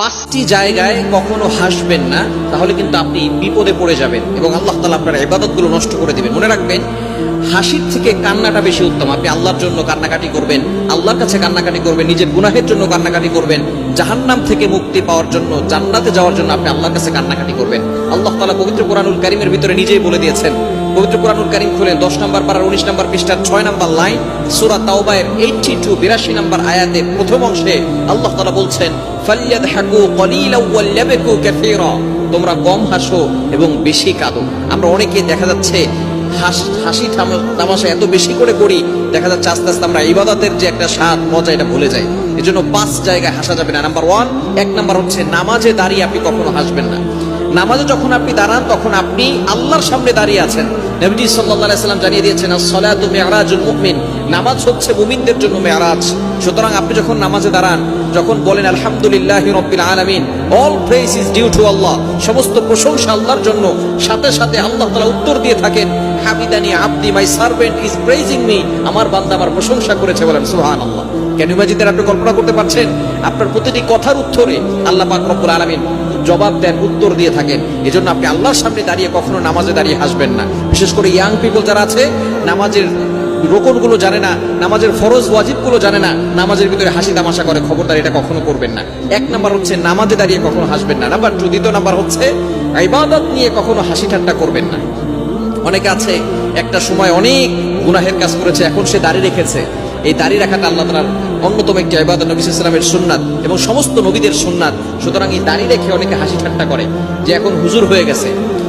পাঁচটি জায়গায় কখনো হাসবেন না, তাহলে কিন্তু আপনি বিপদে পড়ে যাবেন এবং আল্লাহ তাআলা আপনার ইবাদতগুলো নষ্ট করে দিবেন। মনে রাখবেন, হাসির থেকে কান্নাটা বেশি উত্তম। আপনি আল্লাহর জন্য কান্নাকাটি করবেন, আল্লাহর কাছে কান্নাকাটি করবেন, নিজের গুনাহের জন্য কান্নাকাটি করবেন, জাহান্নাম থেকে মুক্তি পাওয়ার জন্য, জান্নাতে যাওয়ার জন্য আপনি আল্লাহর কাছে কান্নাকাটি করবেন। আল্লাহ তাআলা পবিত্র কোরআনুল কারীমের ভিতরে নিজেই বলে দিয়েছেন। পবিত্র কোরআনুল কারীম খুলেন 10 নম্বর পারার 19 নম্বর পৃষ্ঠার 6 নম্বর লাইন, সূরা তাওবায়ের 82 নম্বর আয়াতে প্রথম অংশে আল্লাহ তাআলা বলছেন, ফালইয়াদহাকু কলিলাও ওয়ালইয়াবকু কাসীরা। তোমরা কম হাসো এবং বেশি কাঁদো। আমরা অনেকে দেখা যাচ্ছে হাসি তামাশা এত বেশি করে করি, দেখা যাচ্ছে আস্তে আস্তে আমরা ইবাদতের যে একটা স্বাদ মজা এটা ভুলে যাই। এজন্য 5 জায়গায় হাসা যাবে না। নাম্বার 1, এক নাম্বার হচ্ছে নামাজে দাঁড়িয়ে আপনি কখনো হাসবেন না। নামাজে যখন আপনি দাঁড়ান তখন আপনি আল্লাহর সামনে দাঁড়িয়ে আছেন। নবীজি সাল্লাল্লাহু আলাইহি সাল্লাম জানিয়ে দিয়েছেন, আস-সালাতু মি'রাজুল মুমিন, নামাজ হচ্ছে মুমিনদের জন্য মেরাজ। সুতরাং আপনি যখন নামাজে দাঁড়ান, যখন বলেন আলহামদুলিল্লাহি রাব্বিল আলামিন, all praise is due to Allah, সমস্ত প্রশংসা আল্লাহর জন্য, সাথে সাথে আল্লাহ তাআলা উত্তর দিয়ে থাকেন, হামিদানি আবদি, my servant is praising me, আমার বান্দা আমার প্রশংসা করেছে, বলেন সুবহানাল্লাহ। কেন ইমাজিদের আপনি কল্পনা করতে পারছেন? আপনার প্রতিটি কথার উত্তরে আল্লাহ পাক রব্বুল আলামিন জবাব দেন, উত্তর দিয়ে থাকেন। এজন্য আপনি আল্লাহর সামনে দাঁড়িয়ে কখনো নামাজে দাঁড়িয়ে হাসবেন না। বিশেষ করে ইয়াং পিপল যারা আছে, নামাজের রোকনগুলো জানে না, নামাজের ফরজ ওয়াজিবগুলো জানে না, নামাজের ভিতরে হাসি তামাশা করে, খবরদার এটা কখনো করবেন না। এক নাম্বার হচ্ছে নামাজে দাঁড়িয়ে কখনো হাসবেন না। নাম্বার 2, দ্বিতীয় নাম্বার হচ্ছে ইবাদত নিয়ে কখনো হাসি ঠাট্টা করবেন না। অনেকে আছে একটা সময় অনেক গুনাহের কাজ করেছে, এখন সে দাড়ি রেখেছে। এই দাড়ি রাখাটা আল্লাহ তাআলার অন্যতম একটি ইবাদত, নবী সাল্লাল্লাহু আলাইহি ওয়াসাল্লামের সুন্নাত এবং সমস্ত নবীদের সুন্নাত। সুতরাং এই দাড়ি রেখে অনেকে হাসি ঠাট্টা করে যে এখন হুজুর হয়ে গেছে,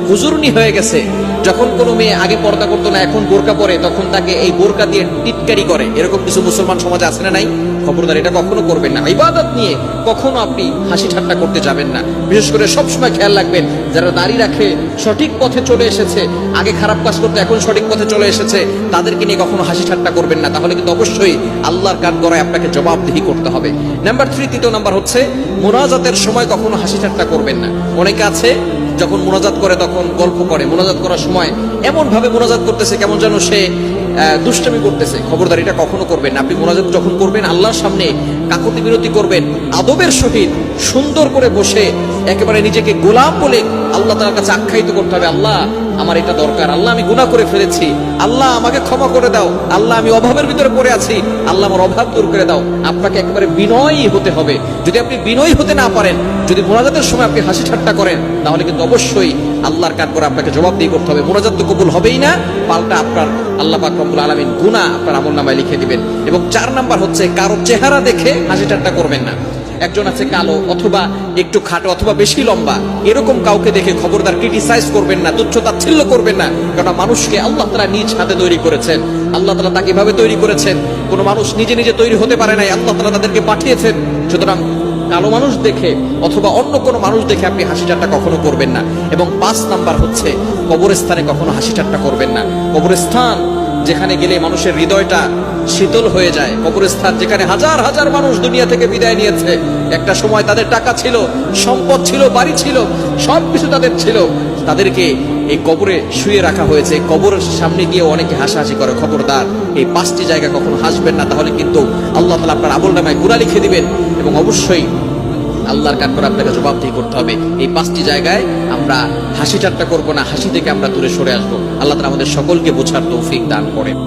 হুজুরনি হয়ে গেছে। যখন কোনো মেয়ে আগে পর্দা করতো না, এখন বোরকা পরে, তখন তাকে এই বোরকা দিয়ে টিটকারি করে। এরকম কিছু মুসলমান সমাজে আছে না নাই? খবরদার, এটা কখনো করবেন না। ইবাদত নিয়ে কখনো আপনি হাসি ঠাট্টা করতে যাবেন না। বিশেষ করে সবসময় খেয়াল রাখবেন, যারা দাড়ি রাখে, সঠিক পথে চলে এসেছে, আগে খারাপ কাজ করতে এখন সঠিক পথে চলে এসেছে, তাদেরকে নিয়ে কখনো হাসি ঠাট্টা করবেন না। তাহলে কিন্তু অবশ্যই আল্লাহর কাঠগড়ায় আপনাকে জবাবদিহি করতে হবে। নাম্বার 3, তৃতীয় নাম্বার হচ্ছে মুনাজাতের সময় কখনো হাসি ঠাট্টা করবেন না। অনেকে আছে যখন মুনাজাত করে তখন গল্প করে, মুনাজাত করার সময় এমন ভাবে মুনাজাত করতেছে কেমন যেন সে দুষ্টামি করতেছে। খবরদার, এটা কখনো করবেন না। আপনি মুনাজাত যখন করবেন, আল্লাহর সামনে কাকুতি বিনতি করবেন, আদবের সহিত সুন্দর করে বসে একেবারে নিজেকে গোলাম বলে আল্লাহ তাআলার কাছে আখ্যায়িত করতে হবে, আল্লাহ আমার এটা দরকার, আল্লাহ আমি গুনাহ করে ফেলেছি, আল্লাহ আমাকে ক্ষমা করে দাও, আল্লাহ আমি অভাবের ভিতরে পড়ে আছি, আল্লাহ আমার অভাব দূর করে দাও। আপনাকে একেবারে বিনয়ী হতে হবে। যদি আপনি বিনয়ী হতে না পারেন, যদি মুনাজাতের সময় আপনি হাসি ঠাট্টা করেন, তাহলে কিন্তু অবশ্যই আল্লাহর কাঠগড়ে আপনাকে জবাবদিহি করতে হবে। মুনাজাত তো কবুল হবেই না, পাল্টা আপনার আল্লাহ পাক রব্বুল আলামিন গুনাহ আপনার আমলনামায় লিখে দিবেন। এবং 4 নাম্বার হচ্ছে কারো চেহারা দেখে হাসি ঠাট্টা করবেন না। একজন আছে কালো অথবা একটু খাটো অথবা বেশি লম্বা, এরকম কাউকে দেখে খবরদার ক্রিটিসাইজ করবেন না, তুচ্ছ তাচ্ছিল্য করবেন না। কারণ মানুষকে আল্লাহ তাআলা নিজ হাতে তৈরি করেছেন। আল্লাহ তাআলা তাকে এভাবে তৈরি করেছেন, কোনো মানুষ নিজে নিজে তৈরি হতে পারে নাই, আল্লাহ তাআলা তাদেরকে পাঠিয়েছেন। সুতরাং কালো মানুষ দেখে অথবা অন্য কোনো মানুষ দেখে আপনি হাসি ঠাট্টা কখনো করবেন না। এবং 5 নাম্বার হচ্ছে কবরস্থানে কখনো হাসি ঠাট্টা করবেন না। কবরস্থান যেখানে গেলে মানুষের হৃদয়টা শীতল হয়ে যায়, কবরস্থান যেখানে হাজার হাজার মানুষ দুনিয়া থেকে বিদায় নিয়েছে, একটা সময় তাদের টাকা ছিল, সম্পদ ছিল, বাড়ি ছিল, সবকিছু তাদের ছিল, তাদেরকে এই কবরে শুয়ে রাখা হয়েছে। কবরের সামনে গিয়ে অনেকে হাসাহাসি করে। খবরদার, এই 5টি জায়গা কখনো হাসবেন না, তাহলে কিন্তু আল্লাহ তাআলা আপনার আমলনামায় গুনাহ লিখে দিবেন এবং অবশ্যই আল্লাহর কাঠ করে আপনাকে জবাবদিহি করতে হবে। এই 5টি জায়গায় আমরা হাসি ঠাট্টা করবো না, হাসি থেকে আমরা দূরে সরে আসবো। আল্লাহ তাআলা আমাদের সকলকে বোঝার তৌফিক দান করেন।